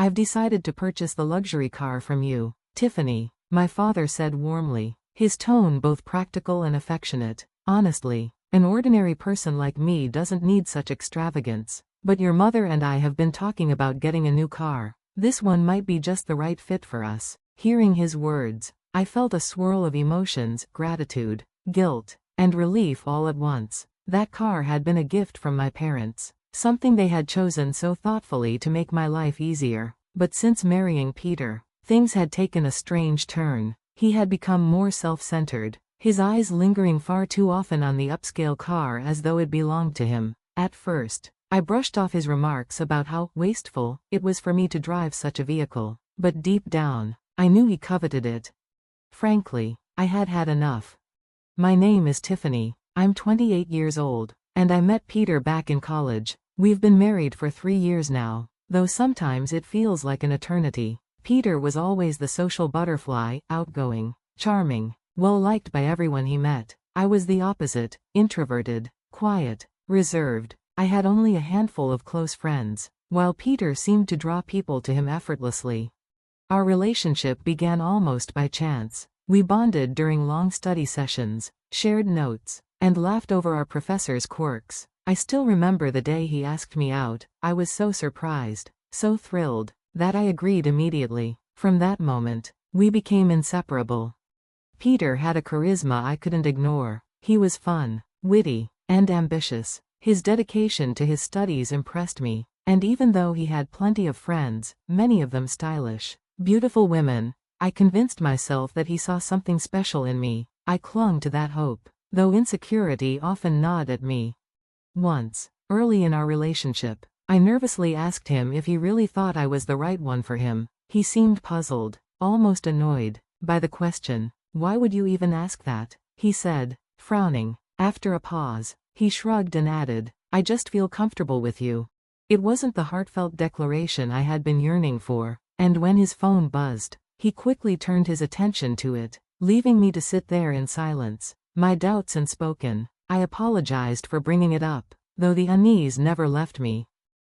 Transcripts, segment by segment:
I've decided to purchase the luxury car from you, Tiffany, my father said warmly, his tone both practical and affectionate. Honestly, an ordinary person like me doesn't need such extravagance. But your mother and I have been talking about getting a new car. This one might be just the right fit for us. Hearing his words, I felt a swirl of emotions, gratitude, guilt, and relief all at once. That car had been a gift from my parents, something they had chosen so thoughtfully to make my life easier. But since marrying Peter, things had taken a strange turn. He had become more self-centered, his eyes lingering far too often on the upscale car as though it belonged to him. At first, I brushed off his remarks about how wasteful it was for me to drive such a vehicle, but deep down, I knew he coveted it. Frankly, I had had enough. My name is Tiffany, I'm 28 years old, and I met Peter back in college. We've been married for 3 years now, though sometimes it feels like an eternity. Peter was always the social butterfly, outgoing, charming, well-liked by everyone he met. I was the opposite, introverted, quiet, reserved. I had only a handful of close friends, while Peter seemed to draw people to him effortlessly. Our relationship began almost by chance. We bonded during long study sessions, shared notes, and laughed over our professors' quirks. I still remember the day he asked me out. I was so surprised, so thrilled, that I agreed immediately. From that moment, we became inseparable. Peter had a charisma I couldn't ignore. He was fun, witty, and ambitious. His dedication to his studies impressed me, and even though he had plenty of friends, many of them stylish, beautiful women, I convinced myself that he saw something special in me. I clung to that hope, though insecurity often gnawed at me. Once, early in our relationship, I nervously asked him if he really thought I was the right one for him. He seemed puzzled, almost annoyed, by the question. Why would you even ask that? He said, frowning. After a pause, he shrugged and added, I just feel comfortable with you. It wasn't the heartfelt declaration I had been yearning for, and when his phone buzzed, he quickly turned his attention to it, leaving me to sit there in silence, my doubts unspoken. I apologized for bringing it up, though the unease never left me.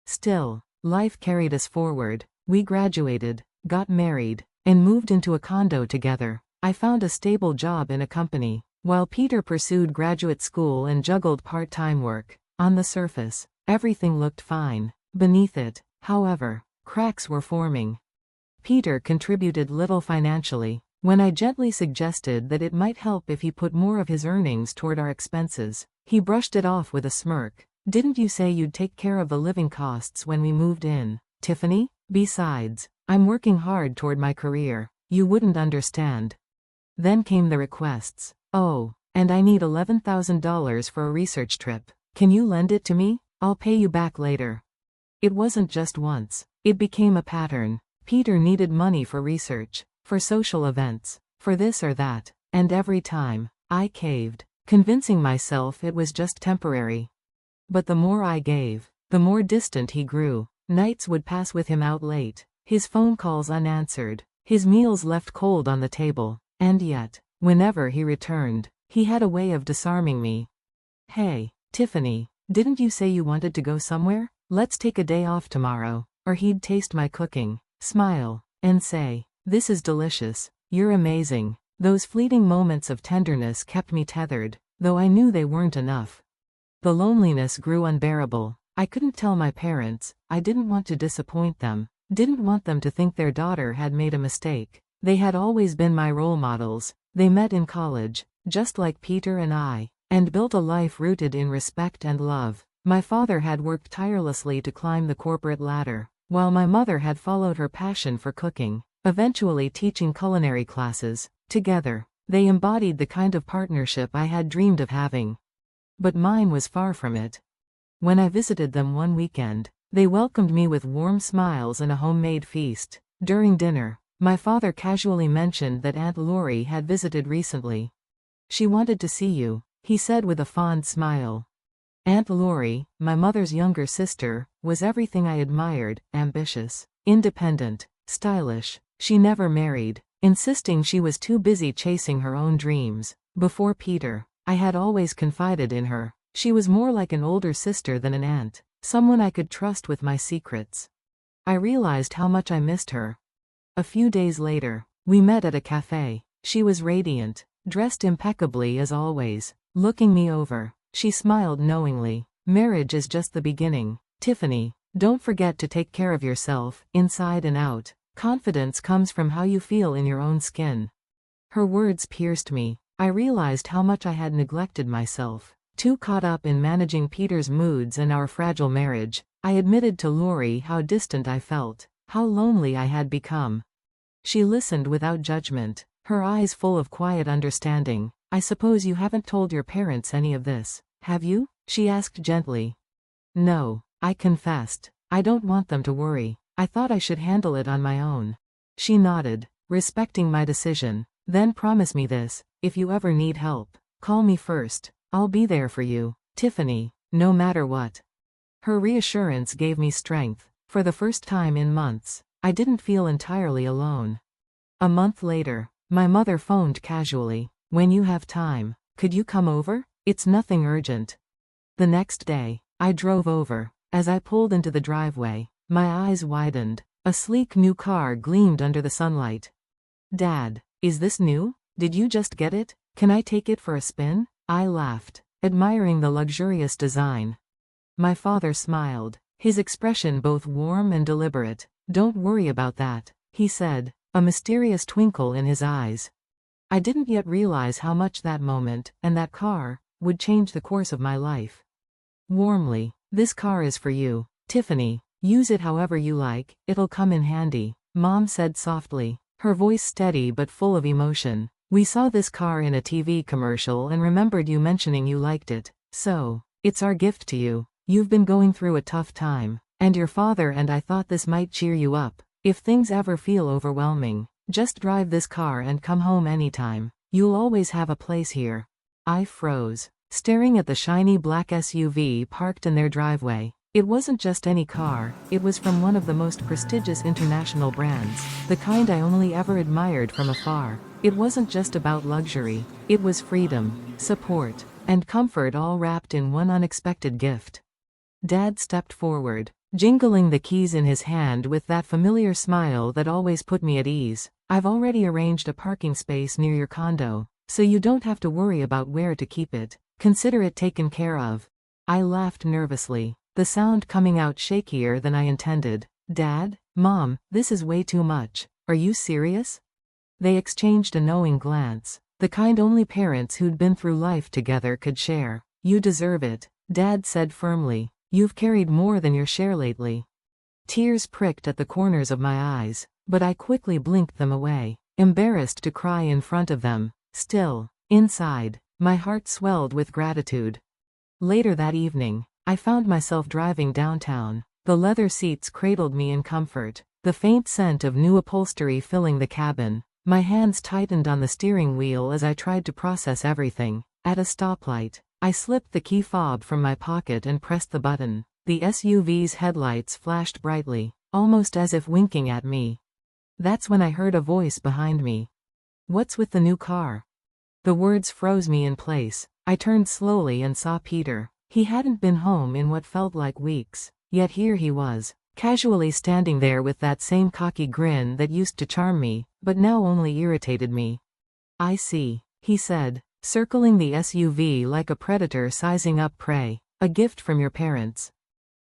Still, life carried us forward. We graduated, got married, and moved into a condo together. I found a stable job in a company, while Peter pursued graduate school and juggled part-time work. On the surface, everything looked fine. Beneath it, however, cracks were forming. Peter contributed little financially. When I gently suggested that it might help if he put more of his earnings toward our expenses, he brushed it off with a smirk. Didn't you say you'd take care of the living costs when we moved in, Tiffany? Besides, I'm working hard toward my career. You wouldn't understand. Then came the requests. Oh, and I need $11,000 for a research trip. Can you lend it to me? I'll pay you back later. It wasn't just once. It became a pattern. Peter needed money for research, for social events, for this or that, and every time, I caved, convincing myself it was just temporary. But the more I gave, the more distant he grew. Nights would pass with him out late, his phone calls unanswered, his meals left cold on the table, and yet, whenever he returned, he had a way of disarming me. Hey, Tiffany, didn't you say you wanted to go somewhere? Let's take a day off tomorrow. Or he'd taste my cooking, smile, and say, this is delicious, you're amazing. Those fleeting moments of tenderness kept me tethered, though I knew they weren't enough. The loneliness grew unbearable. I couldn't tell my parents. I didn't want to disappoint them, didn't want them to think their daughter had made a mistake. They had always been my role models. They met in college, just like Peter and I, and built a life rooted in respect and love. My father had worked tirelessly to climb the corporate ladder, while my mother had followed her passion for cooking, eventually teaching culinary classes. Together, they embodied the kind of partnership I had dreamed of having. But mine was far from it. When I visited them one weekend, they welcomed me with warm smiles and a homemade feast. During dinner, my father casually mentioned that Aunt Lori had visited recently. She wanted to see you, he said with a fond smile. Aunt Lori, my mother's younger sister, was everything I admired: ambitious, independent, stylish. She never married, insisting she was too busy chasing her own dreams. Before Peter, I had always confided in her. She was more like an older sister than an aunt, someone I could trust with my secrets. I realized how much I missed her. A few days later, we met at a cafe. She was radiant, dressed impeccably as always. Looking me over, she smiled knowingly. Marriage is just the beginning. Tiffany, don't forget to take care of yourself, inside and out. Confidence comes from how you feel in your own skin. Her words pierced me. I realized how much I had neglected myself. Too caught up in managing Peter's moods and our fragile marriage, I admitted to Lori how distant I felt, how lonely I had become. She listened without judgment, her eyes full of quiet understanding. I suppose you haven't told your parents any of this, have you? She asked gently. No, I confessed. I don't want them to worry. I thought I should handle it on my own. She nodded, respecting my decision. Then promise me this, if you ever need help, call me first. I'll be there for you, Tiffany, no matter what. Her reassurance gave me strength. For the first time in months, I didn't feel entirely alone. A month later, my mother phoned casually. When you have time, could you come over? It's nothing urgent. The next day, I drove over. As I pulled into the driveway, my eyes widened. A sleek new car gleamed under the sunlight. Dad, is this new? Did you just get it? Can I take it for a spin? I laughed, admiring the luxurious design. My father smiled, his expression both warm and deliberate. Don't worry about that, he said, a mysterious twinkle in his eyes. I didn't yet realize how much that moment, and that car, would change the course of my life. Warmly, this car is for you, Tiffany. Use it however you like, it'll come in handy, Mom said softly, her voice steady but full of emotion. We saw this car in a TV commercial and remembered you mentioning you liked it, so, it's our gift to you. You've been going through a tough time, and your father and I thought this might cheer you up. If things ever feel overwhelming, just drive this car and come home anytime. You'll always have a place here. I froze, staring at the shiny black SUV parked in their driveway. It wasn't just any car, it was from one of the most prestigious international brands, the kind I only ever admired from afar. It wasn't just about luxury, it was freedom, support, and comfort all wrapped in one unexpected gift. Dad stepped forward, jingling the keys in his hand with that familiar smile that always put me at ease. I've already arranged a parking space near your condo, so you don't have to worry about where to keep it. Consider it taken care of. I laughed nervously, the sound coming out shakier than I intended. Dad, Mom, this is way too much. Are you serious? They exchanged a knowing glance, the kind only parents who'd been through life together could share. You deserve it, Dad said firmly. You've carried more than your share lately. Tears pricked at the corners of my eyes, but I quickly blinked them away, embarrassed to cry in front of them. Still, inside, my heart swelled with gratitude. Later that evening, I found myself driving downtown. The leather seats cradled me in comfort, the faint scent of new upholstery filling the cabin. My hands tightened on the steering wheel as I tried to process everything. At a stoplight, I slipped the key fob from my pocket and pressed the button. The SUV's headlights flashed brightly, almost as if winking at me. That's when I heard a voice behind me. What's with the new car? The words froze me in place. I turned slowly and saw Peter. He hadn't been home in what felt like weeks, yet here he was, casually standing there with that same cocky grin that used to charm me, but now only irritated me. I see, he said, circling the SUV like a predator sizing up prey. A gift from your parents.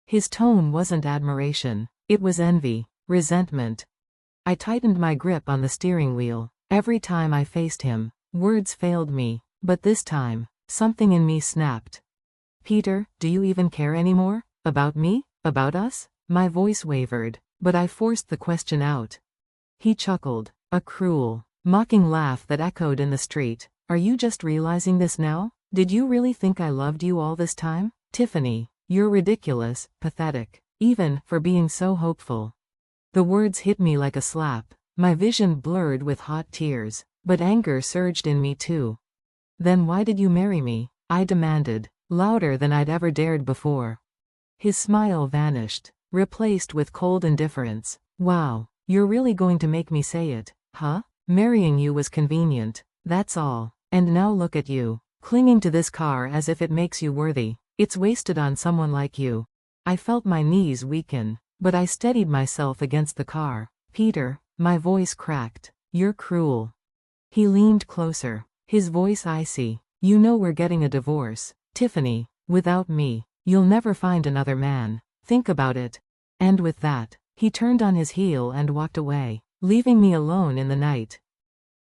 His tone wasn't admiration, it was envy, resentment. I tightened my grip on the steering wheel. Every time I faced him, words failed me, but this time, something in me snapped. Peter, do you even care anymore? About me? About us? My voice wavered, but I forced the question out. He chuckled, a cruel, mocking laugh that echoed in the street. Are you just realizing this now? Did you really think I loved you all this time? Tiffany, you're ridiculous, pathetic, even for being so hopeful. The words hit me like a slap, my vision blurred with hot tears, but anger surged in me too. Then why did you marry me? I demanded, louder than I'd ever dared before. His smile vanished, replaced with cold indifference. Wow, you're really going to make me say it, huh? Marrying you was convenient, that's all. And now look at you, clinging to this car as if it makes you worthy. It's wasted on someone like you. I felt my knees weaken, but I steadied myself against the car. Peter, my voice cracked. You're cruel. He leaned closer, his voice icy. You know we're getting a divorce, Tiffany. Without me, you'll never find another man. Think about it. And with that, he turned on his heel and walked away, leaving me alone in the night.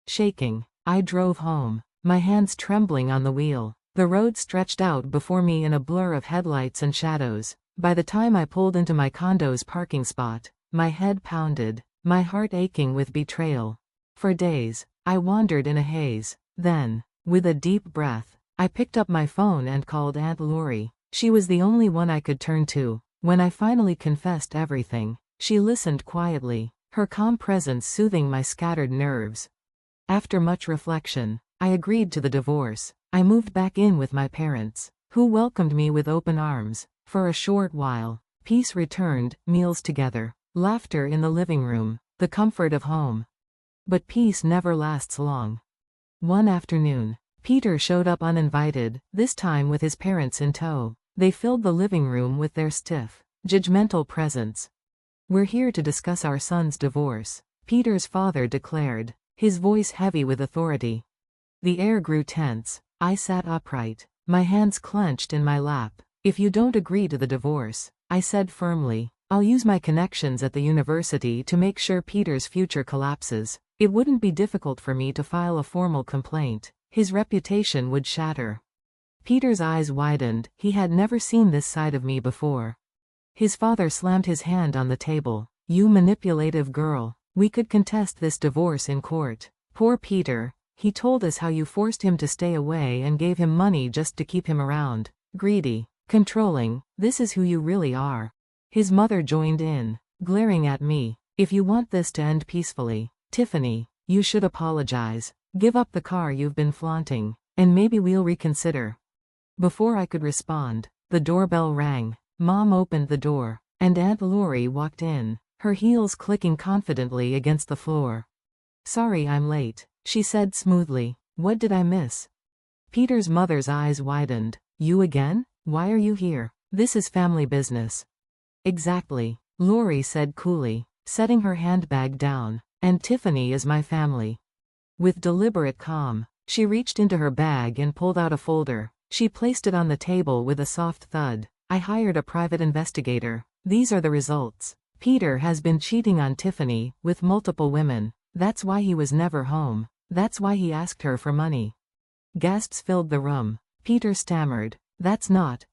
Shaking, I drove home, my hands trembling on the wheel. The road stretched out before me in a blur of headlights and shadows. By the time I pulled into my condo's parking spot, my head pounded, my heart aching with betrayal. For days, I wandered in a haze. Then, with a deep breath, I picked up my phone and called Aunt Lori. She was the only one I could turn to. When I finally confessed everything, she listened quietly, her calm presence soothing my scattered nerves. After much reflection, I agreed to the divorce. I moved back in with my parents, who welcomed me with open arms. For a short while, peace returned, meals together, laughter in the living room, the comfort of home. But peace never lasts long. One afternoon, Peter showed up uninvited, this time with his parents in tow. They filled the living room with their stiff, judgmental presence. We're here to discuss our son's divorce, Peter's father declared, his voice heavy with authority. The air grew tense. I sat upright, my hands clenched in my lap. If you don't agree to the divorce, I said firmly, I'll use my connections at the university to make sure Peter's future collapses. It wouldn't be difficult for me to file a formal complaint. His reputation would shatter. Peter's eyes widened. He had never seen this side of me before. His father slammed his hand on the table. You manipulative girl. We could contest this divorce in court. Poor Peter. He told us how you forced him to stay away and gave him money just to keep him around. Greedy. Controlling. This is who you really are. His mother joined in, glaring at me. If you want this to end peacefully, Tiffany, you should apologize. Give up the car you've been flaunting, and maybe we'll reconsider. Before I could respond, the doorbell rang. Mom opened the door, and Aunt Lori walked in, her heels clicking confidently against the floor. Sorry I'm late, she said smoothly. What did I miss? Peter's mother's eyes widened. You again? Why are you here? This is family business. Exactly, Lori said coolly, setting her handbag down. And Tiffany is my family. With deliberate calm, she reached into her bag and pulled out a folder. She placed it on the table with a soft thud. I hired a private investigator. These are the results. Peter has been cheating on Tiffany with multiple women. That's why he was never home. That's why he asked her for money. Gasps filled the room. Peter stammered. That's not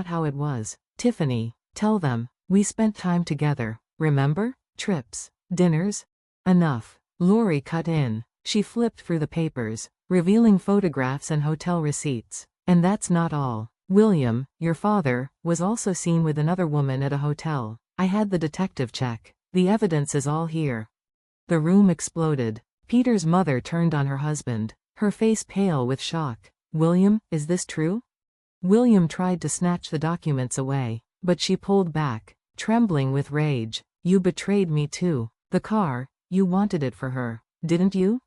how it was. Tiffany, tell them, we spent time together. Remember? Trips, dinners. Enough. Lori cut in. She flipped through the papers, revealing photographs and hotel receipts. And that's not all. William, your father, was also seen with another woman at a hotel. I had the detective check. The evidence is all here. The room exploded. Peter's mother turned on her husband, her face pale with shock. William, is this true? William tried to snatch the documents away, but she pulled back, trembling with rage. You betrayed me too. The car, you wanted it for her, didn't you?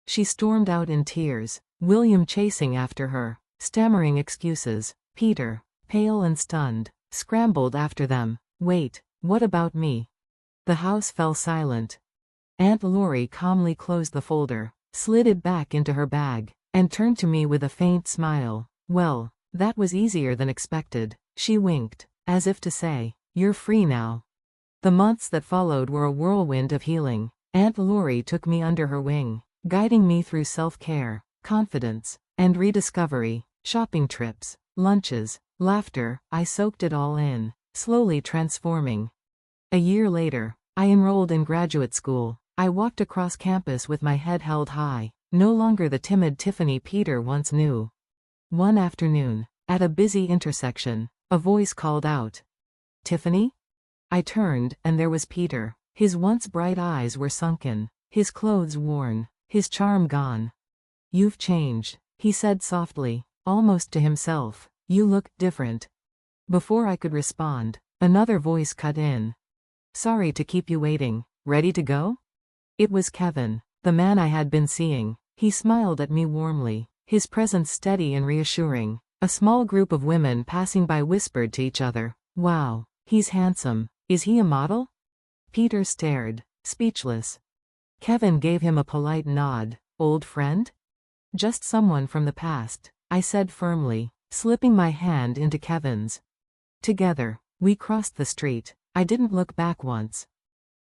She stormed out in tears, William chasing after her, stammering excuses. Peter, pale and stunned, scrambled after them. Wait, what about me? The house fell silent. Aunt Lori calmly closed the folder, slid it back into her bag, and turned to me with a faint smile. Well, that was easier than expected. She winked, as if to say, you're free now. The months that followed were a whirlwind of healing. Aunt Lori took me under her wing, guiding me through self-care, confidence, and rediscovery. Shopping trips, lunches, laughter. I soaked it all in, slowly transforming. A year later, I enrolled in graduate school. I walked across campus with my head held high, no longer the timid Tiffany Peter once knew. One afternoon, at a busy intersection, a voice called out, Tiffany? I turned, and there was Peter. His once bright eyes were sunken, his clothes worn, his charm gone. You've changed, he said softly, almost to himself. You look different. Before I could respond, another voice cut in. Sorry to keep you waiting. Ready to go? It was Kevin, the man I had been seeing. He smiled at me warmly, his presence steady and reassuring. A small group of women passing by whispered to each other, wow, he's handsome. Is he a model? Peter stared, speechless. Kevin gave him a polite nod. Old friend? Just someone from the past, I said firmly, slipping my hand into Kevin's. Together, we crossed the street. I didn't look back once.